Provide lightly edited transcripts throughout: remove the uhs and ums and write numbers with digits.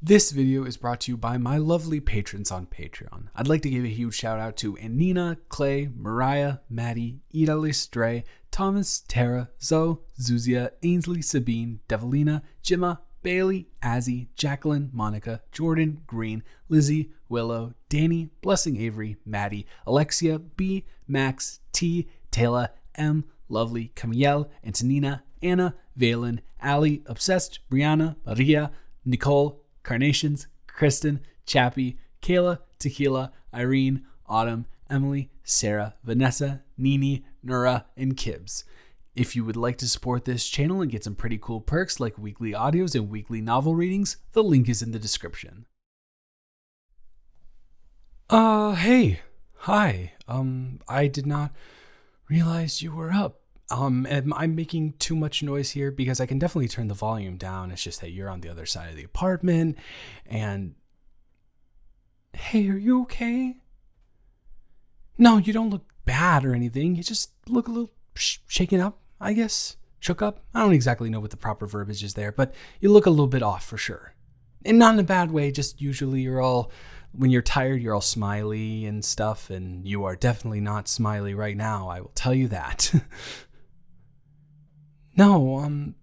This video is brought to you by my lovely patrons on Patreon. I'd like to give a huge shout out to Anina, Clay, Mariah, Maddie, Idalis, Dre, Thomas, Tara, Zoe, Zuzia, Ainsley, Sabine, Develina, Jimma, Bailey, Azzy, Jacqueline, Monica, Jordan, Green, Lizzie, Willow, Danny, Blessing Avery, Maddie, Alexia, B, Max, T, Taylor, M, Lovely, Camiel, Antonina, Anna, Valen, Ali, Obsessed, Brianna, Maria, Nicole, Carnations, Kristen, Chappie, Kayla, Tequila, Irene, Autumn, Emily, Sarah, Vanessa, Nini, Nura, and Kibbs. If you would like to support this channel and get some pretty cool perks like weekly audios and weekly novel readings, the link is in the description. Hey. Hi. I did not realize you were up. Am I making too much noise here? Because I can definitely turn the volume down. It's just that you're on the other side of the apartment. And hey, are you okay? No, you don't look bad or anything. You just look a little shaken up, I guess. Shook up. I don't exactly know what the proper verbiage is there, but you look a little bit off for sure. And not in a bad way, just usually when you're tired, you're all smiley and stuff, and you are definitely not smiley right now, I will tell you that. No,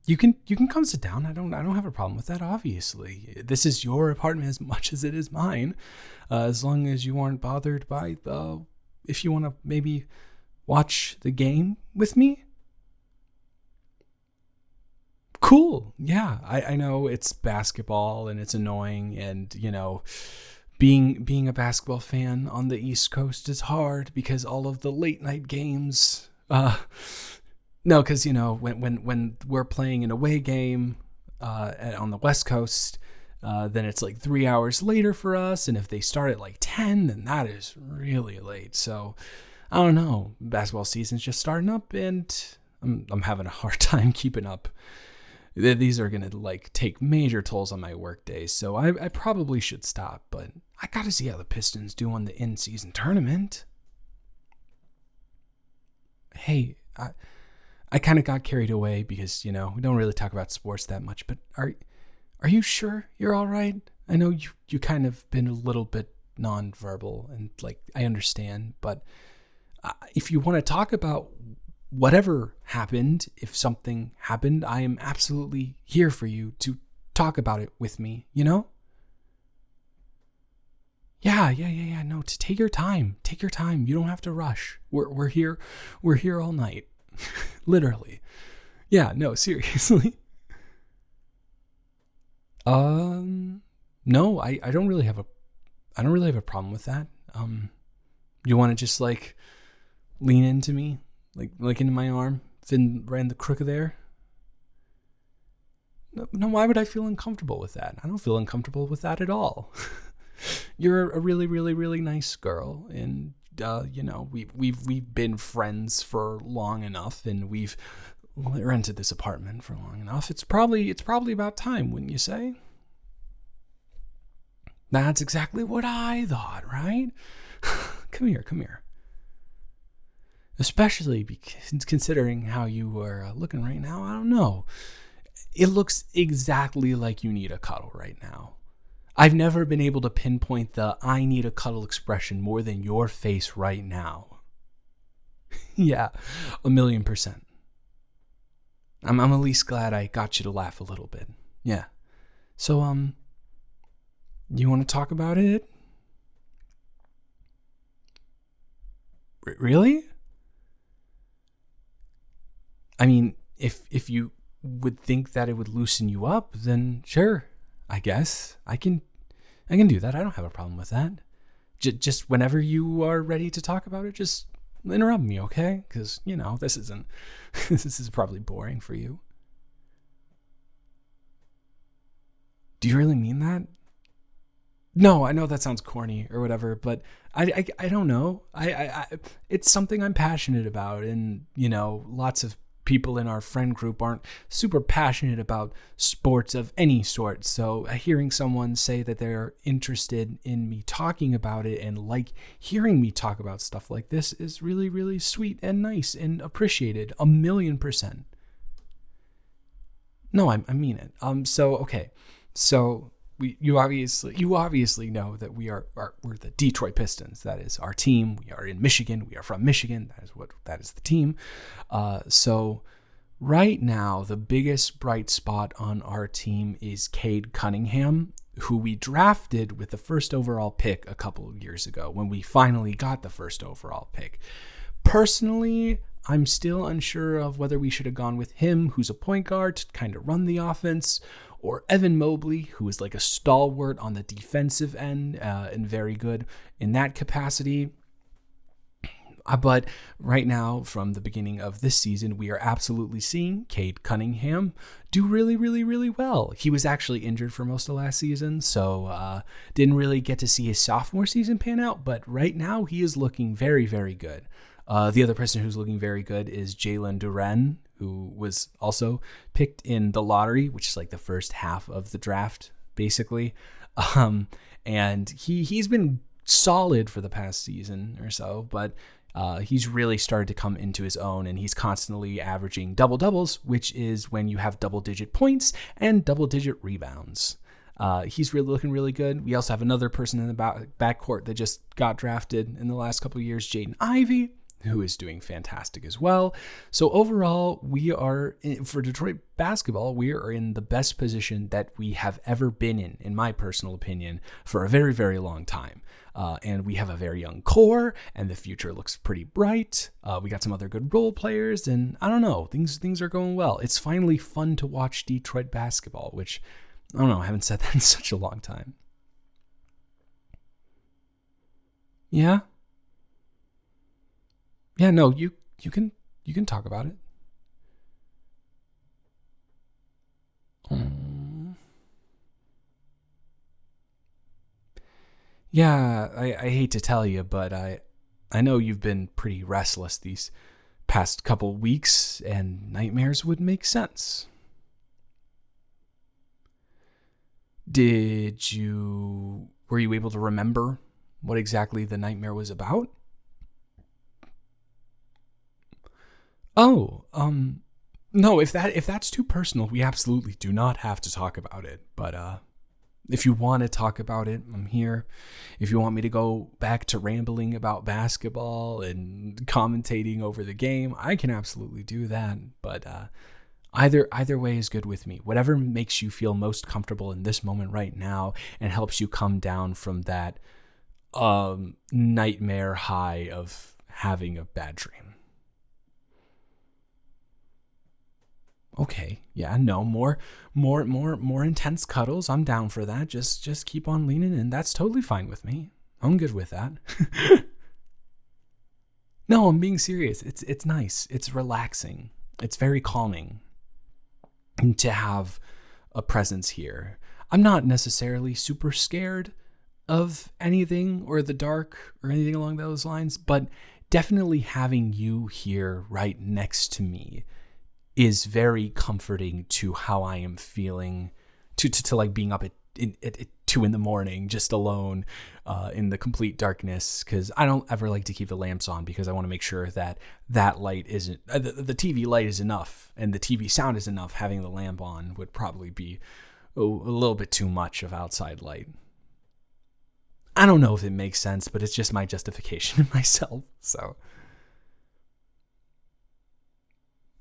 you can come sit down. I don't have a problem with that, obviously. This is your apartment as much as it is mine. As long as you aren't bothered by if you want to maybe watch the game with me. Cool. Yeah, I know it's basketball and it's annoying, and being a basketball fan on the East Coast is hard because all of the late night games no, because, when we're playing an away game on the West Coast, then it's like 3 hours later for us. And if they start at like 10, then that is really late. So I don't know. Basketball season's just starting up, and I'm having a hard time keeping up. These are going to take major tolls on my work days. So I probably should stop. But I got to see how the Pistons do on the in-season tournament. Hey, I kind of got carried away because, we don't really talk about sports that much, but are you sure you're all right? I know you kind of been a little bit nonverbal, and I understand, but if you want to talk about whatever happened, if something happened, I am absolutely here for you to talk about it with me, Yeah. No, to take your time. Take your time. You don't have to rush. We're here all night. Literally. Yeah, no, seriously. No, I don't really have a problem with that. You want to just lean into me, like into my arm, fin right in the crook of there? No, why would I feel uncomfortable with that? I don't feel uncomfortable with that at all. You're a really, really, really nice girl, and we've been friends for long enough, and we've rented this apartment for long enough. It's probably about time, wouldn't you say? That's exactly what I thought, right? Come here. Especially because considering how you are looking right now, I don't know. It looks exactly like you need a cuddle right now. I've never been able to pinpoint the I need a cuddle expression more than your face right now. Yeah, 1,000,000%. I'm at least glad I got you to laugh a little bit. Yeah. So, you want to talk about it? Really? I mean, if you would think that it would loosen you up, then sure, I guess I can do that. I don't have a problem with that. Just whenever you are ready to talk about it, just interrupt me, okay? Because, this is probably boring for you. Do you really mean that? No, I know that sounds corny or whatever, but I don't know. I it's something I'm passionate about, and, lots of people in our friend group aren't super passionate about sports of any sort. So hearing someone say that they're interested in me talking about it and hearing me talk about stuff like this is really, really sweet and nice and appreciated 1,000,000%. No, I mean it. Okay. So you obviously know that we're the Detroit Pistons. That is our team. We are in Michigan. We are from Michigan. That is the team. So right now, the biggest bright spot on our team is Cade Cunningham, who we drafted with the first overall pick a couple of years ago when we finally got the first overall pick. Personally, I'm still unsure of whether we should have gone with him, who's a point guard, to kind of run the offense, or Evan Mobley, who is like a stalwart on the defensive end and very good in that capacity. But right now, from the beginning of this season, we are absolutely seeing Cade Cunningham do really, really, really well. He was actually injured for most of last season, so didn't really get to see his sophomore season pan out. But right now, he is looking very, very good. The other person who's looking very good is Jalen Duren, who was also picked in the lottery, which is like the first half of the draft, basically. And he's been solid for the past season or so, but he's really started to come into his own, and he's constantly averaging double-doubles, which is when you have double-digit points and double-digit rebounds. He's really looking really good. We also have another person in the backcourt that just got drafted in the last couple of years, Jaden Ivey, who is doing fantastic as well. So overall, we are, for Detroit basketball, we are in the best position that we have ever been in my personal opinion, for a very, very long time. And we have a very young core, and the future looks pretty bright. We got some other good role players, and I don't know, things are going well. It's finally fun to watch Detroit basketball, which, I don't know, I haven't said that in such a long time. Yeah? Yeah, no, you can talk about it. Yeah, I hate to tell you, but I know you've been pretty restless these past couple weeks, and nightmares would make sense. Were you able to remember what exactly the nightmare was about? Oh, no, if that's too personal, we absolutely do not have to talk about it. But if you want to talk about it, I'm here. If you want me to go back to rambling about basketball and commentating over the game, I can absolutely do that. But either way is good with me. Whatever makes you feel most comfortable in this moment right now and helps you come down from that nightmare high of having a bad dream. Okay, yeah, no, more intense cuddles. I'm down for that. Just keep on leaning in. That's totally fine with me. I'm good with that. No, I'm being serious. It's nice. It's relaxing. It's very calming to have a presence here. I'm not necessarily super scared of anything or the dark or anything along those lines, but definitely having you here right next to me is very comforting to how I am feeling, to like being up at 2 a.m. just alone in the complete darkness, because I don't ever like to keep the lamps on because I want to make sure that light isn't, the TV light is enough and the TV sound is enough. Having the lamp on would probably be a little bit too much of outside light. I don't know if it makes sense, but it's just my justification in myself, so...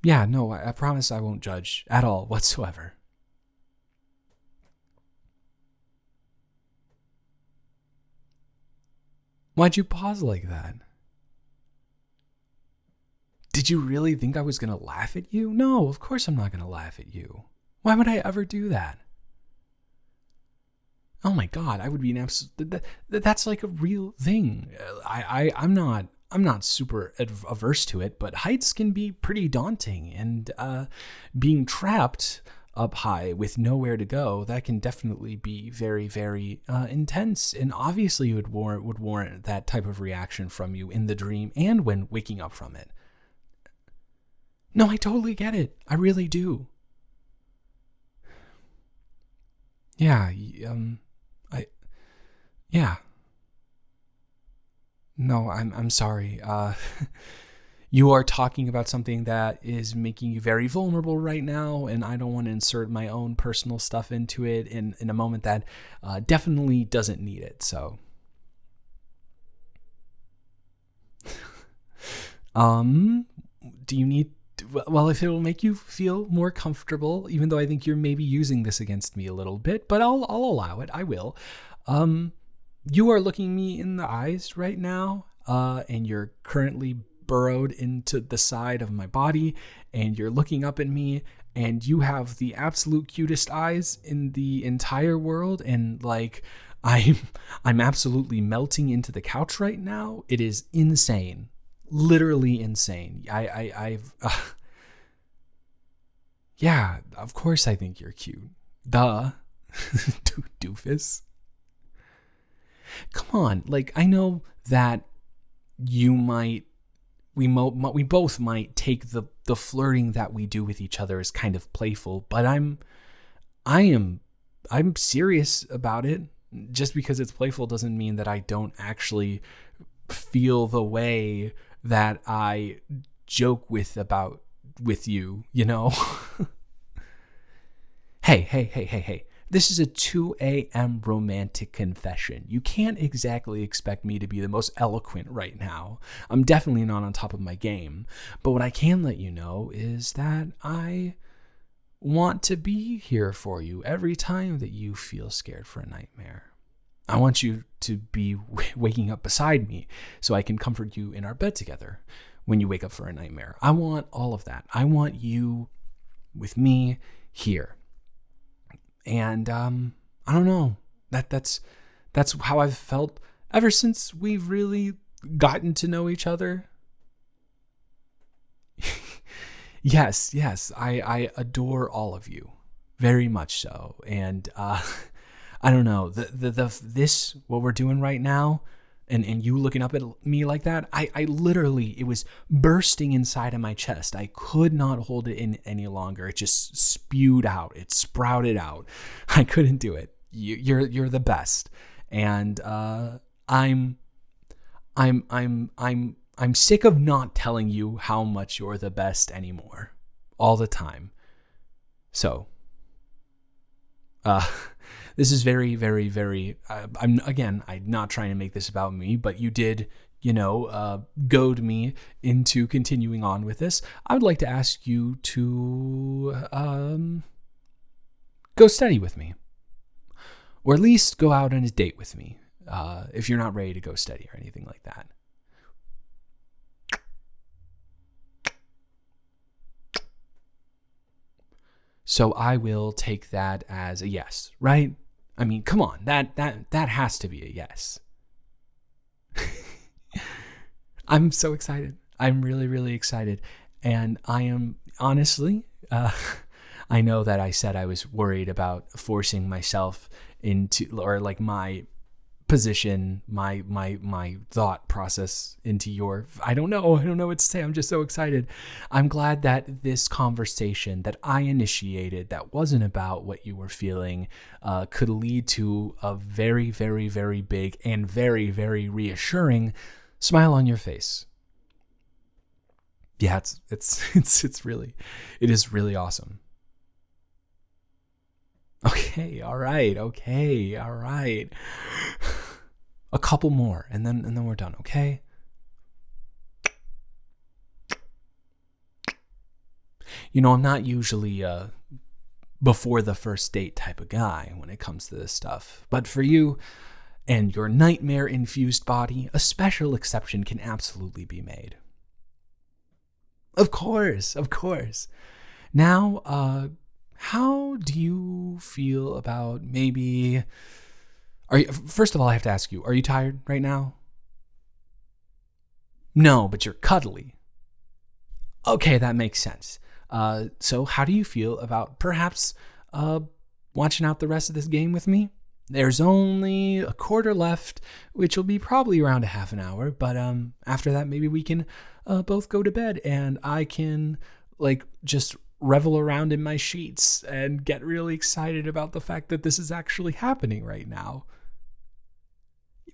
Yeah, no, I promise I won't judge at all whatsoever. Why'd you pause like that? Did you really think I was going to laugh at you? No, of course I'm not going to laugh at you. Why would I ever do that? Oh my God, I would be an absolute... That's like a real thing. I'm not super averse to it, but heights can be pretty daunting, and being trapped up high with nowhere to go, that can definitely be very, very intense, and obviously would warrant that type of reaction from you in the dream and when waking up from it. No, I totally get it. I really do. Yeah, yeah. No, I'm sorry. You are talking about something that is making you very vulnerable right now, and I don't want to insert my own personal stuff into it in a moment that definitely doesn't need it. So, do you need? Well, if it will make you feel more comfortable, even though I think you're maybe using this against me a little bit, but I'll allow it. I will. You are looking me in the eyes right now, and you're currently burrowed into the side of my body, and you're looking up at me, and you have the absolute cutest eyes in the entire world, and like I'm absolutely melting into the couch right now. It is insane, literally insane. I've yeah, of course I think you're cute. Duh, doofus. Come on, like I know that you might we both might take the flirting that we do with each other as kind of playful, but I'm serious about it. Just because it's playful doesn't mean that I don't actually feel the way that I joke with you, you know? Hey. This is a 2 a.m. romantic confession. You can't exactly expect me to be the most eloquent right now. I'm definitely not on top of my game. But what I can let you know is that I want to be here for you every time that you feel scared for a nightmare. I want you to be waking up beside me so I can comfort you in our bed together when you wake up for a nightmare. I want all of that. I want you with me here. And I don't know. That's how I've felt ever since we've really gotten to know each other. Yes. I adore all of you, very much so. And I don't know. This what we're doing right now, and you looking up at me like that, I literally, it was bursting inside of my chest. I could not hold it in any longer. It just spewed out. It sprouted out. I couldn't do it. You're the best. And I'm sick of not telling you how much you're the best anymore, all the time. So, this is very, very, very, I'm not trying to make this about me, but you did, goad me into continuing on with this. I would like to ask you to go steady with me, or at least go out on a date with me, if you're not ready to go steady or anything like that. So I will take that as a yes, right? I mean, come on, that has to be a yes. I'm so excited. I'm really, really excited. And I am honestly, I know that I said I was worried about forcing myself into, or like my position, my thought process into your, I don't know what to say. I'm just so excited. I'm glad that this conversation that I initiated, that wasn't about what you were feeling, could lead to a very, very, very big and very, very reassuring smile on your face. Yeah, it's really, it is really awesome. Okay, all right. A couple more, and then we're done, okay? I'm not usually before the first date type of guy when it comes to this stuff. But for you and your nightmare-infused body, a special exception can absolutely be made. Of course. Now, how do you feel about maybe... First of all, I have to ask you, are you tired right now? No, but you're cuddly. Okay, that makes sense. So how do you feel about perhaps watching out the rest of this game with me? There's only a quarter left, which will be probably around a half an hour. But after that, maybe we can both go to bed, and I can just revel around in my sheets and get really excited about the fact that this is actually happening right now.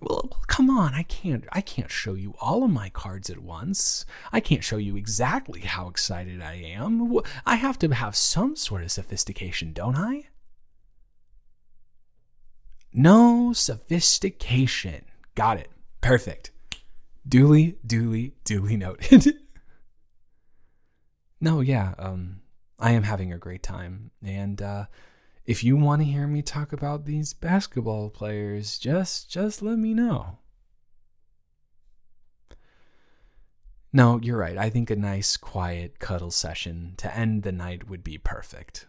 Well, come on, I can't show you all of my cards at once. I can't show you exactly how excited I am. I have to have some sort of sophistication, don't I? No sophistication. Got it. Perfect. Duly noted. No, yeah, I am having a great time. And if you want to hear me talk about these basketball players, just let me know. No, you're right. I think a nice, quiet cuddle session to end the night would be perfect.